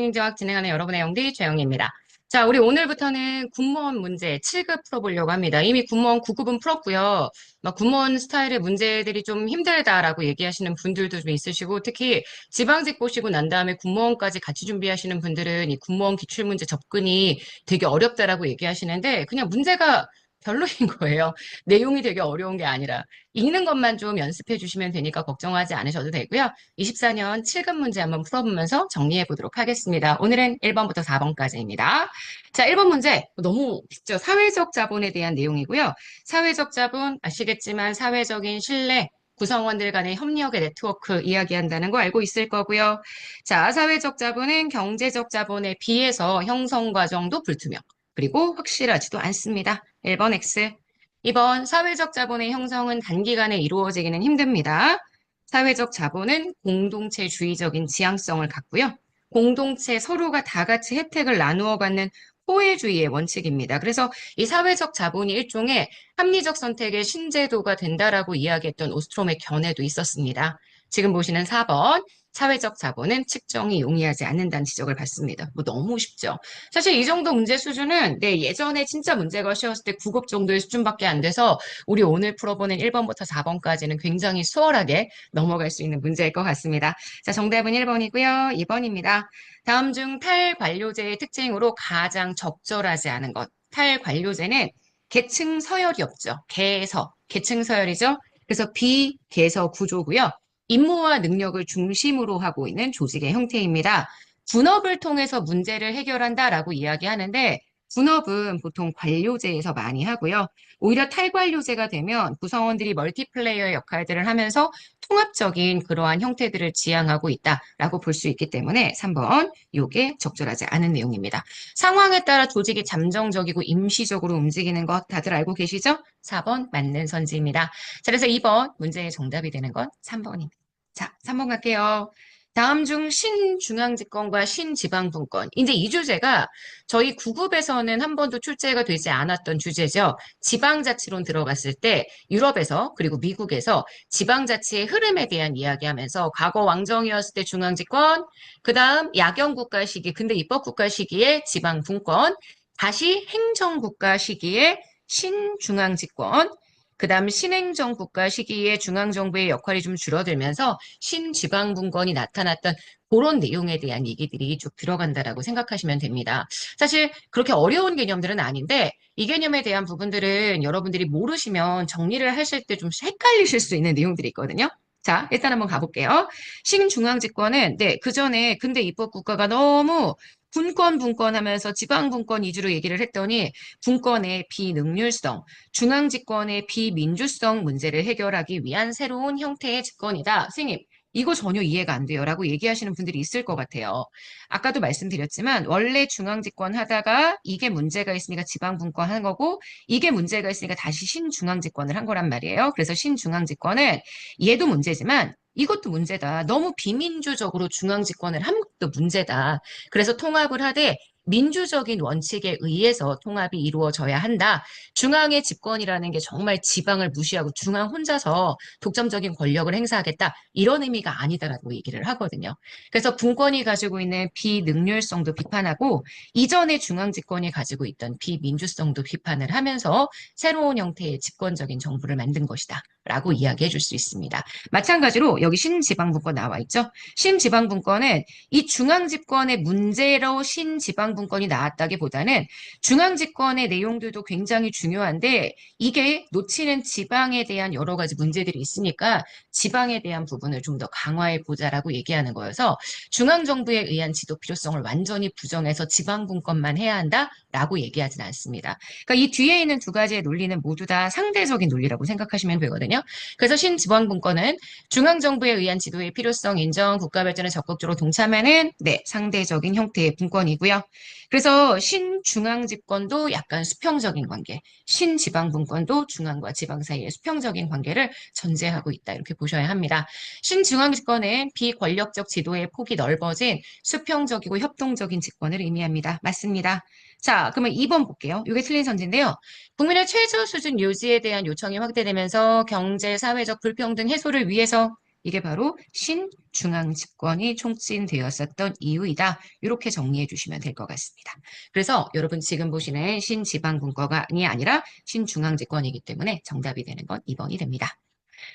진행자 진행하는 여러분의 영디 최영입니다. 자, 우리 오늘부터는 군무원 문제 7급 풀어보려고 합니다. 이미 군무원 9급은 풀었고요. 막 군무원 스타일의 문제들이 좀 힘들다라고 얘기하시는 분들도 좀 있으시고, 특히 지방직 보시고 난 다음에 군무원까지 같이 준비하시는 분들은 이 군무원 기출문제 접근이 되게 어렵다라고 얘기하시는데, 그냥 문제가 별로인 거예요. 내용이 되게 어려운 게 아니라. 읽는 것만 좀 연습해 주시면 되니까 걱정하지 않으셔도 되고요. 24년 7급 문제 한번 풀어보면서 정리해 보도록 하겠습니다. 오늘은 1번부터 4번까지입니다. 자, 1번 문제. 너무 쉽죠? 사회적 자본에 대한 내용이고요. 사회적 자본 아시겠지만 사회적인 신뢰, 구성원들 간의 협력의 네트워크 이야기한다는 거 알고 있을 거고요. 자, 사회적 자본은 경제적 자본에 비해서 형성 과정도 불투명. 그리고 확실하지도 않습니다. 1번 X. 2번 사회적 자본의 형성은 단기간에 이루어지기는 힘듭니다. 사회적 자본은 공동체주의적인 지향성을 갖고요. 공동체 서로가 다 같이 혜택을 나누어 갖는 호혜주의의 원칙입니다. 그래서 이 사회적 자본이 일종의 합리적 선택의 신제도가 된다라고 이야기했던 오스트롬의 견해도 있었습니다. 지금 보시는 4번 사회적 자본은 측정이 용이하지 않는다는 지적을 받습니다. 뭐 너무 쉽죠. 사실 이 정도 문제 수준은 예전에 진짜 문제가 쉬웠을 때 9급 정도의 수준밖에 안 돼서 우리 오늘 풀어보는 1번부터 4번까지는 굉장히 수월하게 넘어갈 수 있는 문제일 것 같습니다. 자, 정답은 1번이고요. 2번입니다. 다음 중 탈관료제의 특징으로 가장 적절하지 않은 것. 탈관료제는 계층 서열이 없죠. 계층 서열이죠. 그래서 비계서 구조고요. 임무와 능력을 중심으로 하고 있는 조직의 형태입니다. 분업을 통해서 문제를 해결한다라고 이야기하는데 분업은 보통 관료제에서 많이 하고요. 오히려 탈관료제가 되면 구성원들이 멀티플레이어의 역할들을 하면서 통합적인 그러한 형태들을 지향하고 있다라고 볼 수 있기 때문에 3번 이게 적절하지 않은 내용입니다. 상황에 따라 조직이 잠정적이고 임시적으로 움직이는 것 다들 알고 계시죠? 4번 맞는 선지입니다. 자, 그래서 2번 문제의 정답이 되는 건 3번입니다. 자, 3번 갈게요. 다음 중 신중앙집권과 신지방분권. 이제 이 주제가 저희 9급에서는 한 번도 출제가 되지 않았던 주제죠. 지방자치론 들어갔을 때 유럽에서 그리고 미국에서 지방자치의 흐름에 대한 이야기하면서 과거 왕정이었을 때 중앙집권, 그 다음 야경국가 시기, 근데 입법국가 시기에 지방분권, 다시 행정국가 시기에 신중앙집권, 그 다음 신행정국가 시기에 중앙정부의 역할이 좀 줄어들면서 신지방분권이 나타났던 그런 내용에 대한 얘기들이 쭉 들어간다라고 생각하시면 됩니다. 사실 그렇게 어려운 개념들은 아닌데 이 개념에 대한 부분들은 여러분들이 모르시면 정리를 하실 때 좀 헷갈리실 수 있는 내용들이 있거든요. 자, 일단 한번 가볼게요. 신중앙집권은 그 전에 근대 입법국가가 너무 분권 하면서 지방분권 위주로 얘기를 했더니 분권의 비능률성, 중앙집권의 비민주성 문제를 해결하기 위한 새로운 형태의 집권이다. 선생님, 이거 전혀 이해가 안 돼요. 라고 얘기하시는 분들이 있을 것 같아요. 아까도 말씀드렸지만 원래 중앙집권 하다가 이게 문제가 있으니까 지방분권 한 거고 이게 문제가 있으니까 다시 신중앙집권을 한 거란 말이에요. 그래서 신중앙집권은 얘도 문제지만 이것도 문제다. 너무 비민주적으로 중앙집권을 한 것도 문제다. 그래서 통합을 하되 민주적인 원칙에 의해서 통합이 이루어져야 한다. 중앙의 집권이라는 게 정말 지방을 무시하고 중앙 혼자서 독점적인 권력을 행사하겠다. 이런 의미가 아니다라고 얘기를 하거든요. 그래서 분권이 가지고 있는 비능률성도 비판하고 이전의 중앙 집권이 가지고 있던 비민주성도 비판을 하면서 새로운 형태의 집권적인 정부를 만든 것이다. 라고 이야기해 줄 수 있습니다. 마찬가지로 여기 신지방분권 나와 있죠. 신지방분권은 이 중앙집권의 문제로 신지방분권이 나왔다기보다는 중앙집권의 내용들도 굉장히 중요한데 이게 놓치는 지방에 대한 여러 가지 문제들이 있으니까 지방에 대한 부분을 좀 더 강화해 보자라고 얘기하는 거여서 중앙정부에 의한 지도 필요성을 완전히 부정해서 지방분권만 해야 한다라고 얘기하지는 않습니다. 그러니까 이 뒤에 있는 두 가지의 논리는 모두 다 상대적인 논리라고 생각하시면 되거든요. 그래서 신지방분권은 중앙정부에 의한 지도의 필요성 인정, 국가 발전에 적극적으로 동참하는 상대적인 형태의 분권이고요. 그래서 신중앙집권도 약간 수평적인 관계, 신지방분권도 중앙과 지방 사이의 수평적인 관계를 전제하고 있다. 이렇게 보셔야 합니다. 신중앙집권은 비권력적 지도의 폭이 넓어진 수평적이고 협동적인 집권을 의미합니다. 맞습니다. 자, 그러면 2번 볼게요. 이게 틀린 선지인데요. 국민의 최저 수준 유지에 대한 요청이 확대되면서 경제, 사회적 불평등 해소를 위해서 이게 바로 신중앙 집권이 총진되었었던 이유이다. 이렇게 정리해 주시면 될 것 같습니다. 그래서 여러분 지금 보시는 신지방분권이 아니라 신중앙 집권이기 때문에 정답이 되는 건 2번이 됩니다.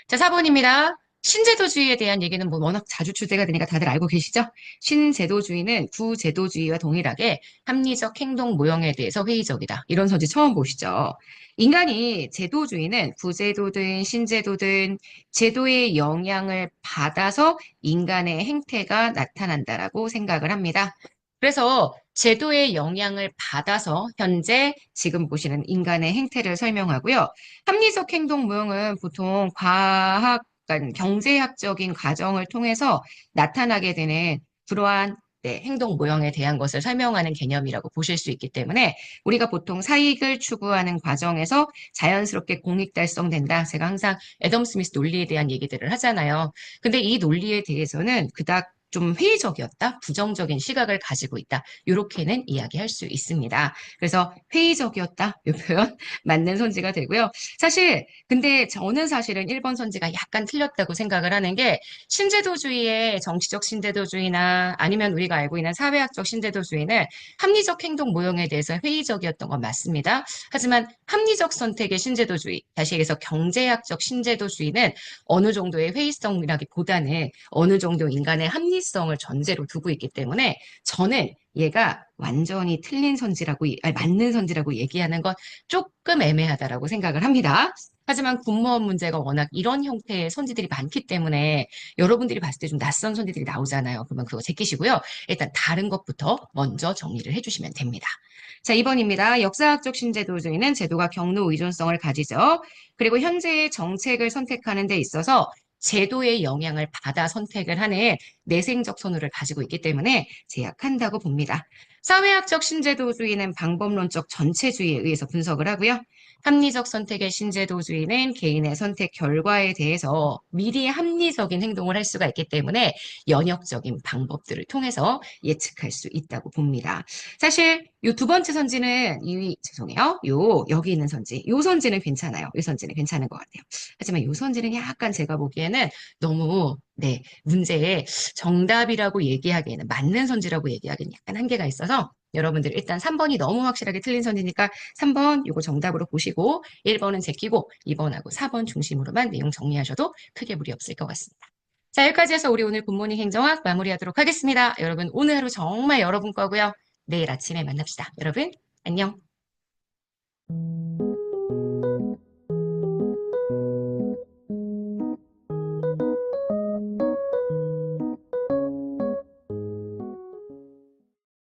자, 4번입니다. 신제도주의에 대한 얘기는 뭐 워낙 자주 출제가 되니까 다들 알고 계시죠? 신제도주의는 구제도주의와 동일하게 합리적 행동 모형에 대해서 회의적이다. 이런 서지 처음 보시죠? 인간이 제도주의는 구제도든 신제도든 제도의 영향을 받아서 인간의 행태가 나타난다라고 생각을 합니다. 그래서 제도의 영향을 받아서 현재 지금 보시는 인간의 행태를 설명하고요. 합리적 행동 모형은 보통 과학, 그러니까 경제학적인 과정을 통해서 나타나게 되는 그러한 행동 모형에 대한 것을 설명하는 개념이라고 보실 수 있기 때문에 우리가 보통 사익을 추구하는 과정에서 자연스럽게 공익 달성된다. 제가 항상 애덤 스미스 논리에 대한 얘기들을 하잖아요. 근데 이 논리에 대해서는 그닥 좀 회의적이었다, 부정적인 시각을 가지고 있다. 이렇게는 이야기할 수 있습니다. 그래서 회의적이었다, 이 표현 맞는 선지가 되고요. 사실 근데 저는 사실은 1번 선지가 약간 틀렸다고 생각을 하는 게 신제도주의의 정치적 신제도주의나 아니면 우리가 알고 있는 사회학적 신제도주의는 합리적 행동 모형에 대해서 회의적이었던 건 맞습니다. 하지만 합리적 선택의 신제도주의, 다시 얘기해서 경제학적 신제도주의는 어느 정도의 회의성이라기보다는 어느 정도 인간의 합리성을 전제로 두고 있기 때문에 저는 얘가 완전히 틀린 선지라고, 아니, 맞는 선지라고 얘기하는 건 조금 애매하다라고 생각을 합니다. 하지만 군무원 문제가 워낙 이런 형태의 선지들이 많기 때문에 여러분들이 봤을 때 좀 낯선 선지들이 나오잖아요. 그러면 그거 제끼시고요. 일단 다른 것부터 먼저 정리를 해주시면 됩니다. 자, 2번입니다. 역사학적 신제도주의는 제도가 경로 의존성을 가지죠. 그리고 현재의 정책을 선택하는 데 있어서 제도의 영향을 받아 선택을 하는 내생적 선호를 가지고 있기 때문에 제약한다고 봅니다. 사회학적 신제도주의는 방법론적 전체주의에 의해서 분석을 하고요. 합리적 선택의 신제도주의는 개인의 선택 결과에 대해서 미리 합리적인 행동을 할 수가 있기 때문에 연역적인 방법들을 통해서 예측할 수 있다고 봅니다. 사실 이 두 번째 선지는 죄송해요. 여기 있는 선지, 요 선지는 괜찮아요. 이 선지는 괜찮은 것 같아요. 하지만 요 선지는 약간 제가 보기에는 너무 문제의 정답이라고 얘기하기에는 맞는 선지라고 얘기하기에는 약간 한계가 있어서 여러분들 일단 3번이 너무 확실하게 틀린 선지니까 3번 이거 정답으로 보시고 1번은 제끼고 2번하고 4번 중심으로만 내용 정리하셔도 크게 무리 없을 것 같습니다. 자, 여기까지 해서 우리 오늘 굿모닝 행정학 마무리하도록 하겠습니다. 여러분 오늘 하루 정말 여러분 거고요. 내일 아침에 만납시다. 여러분 안녕.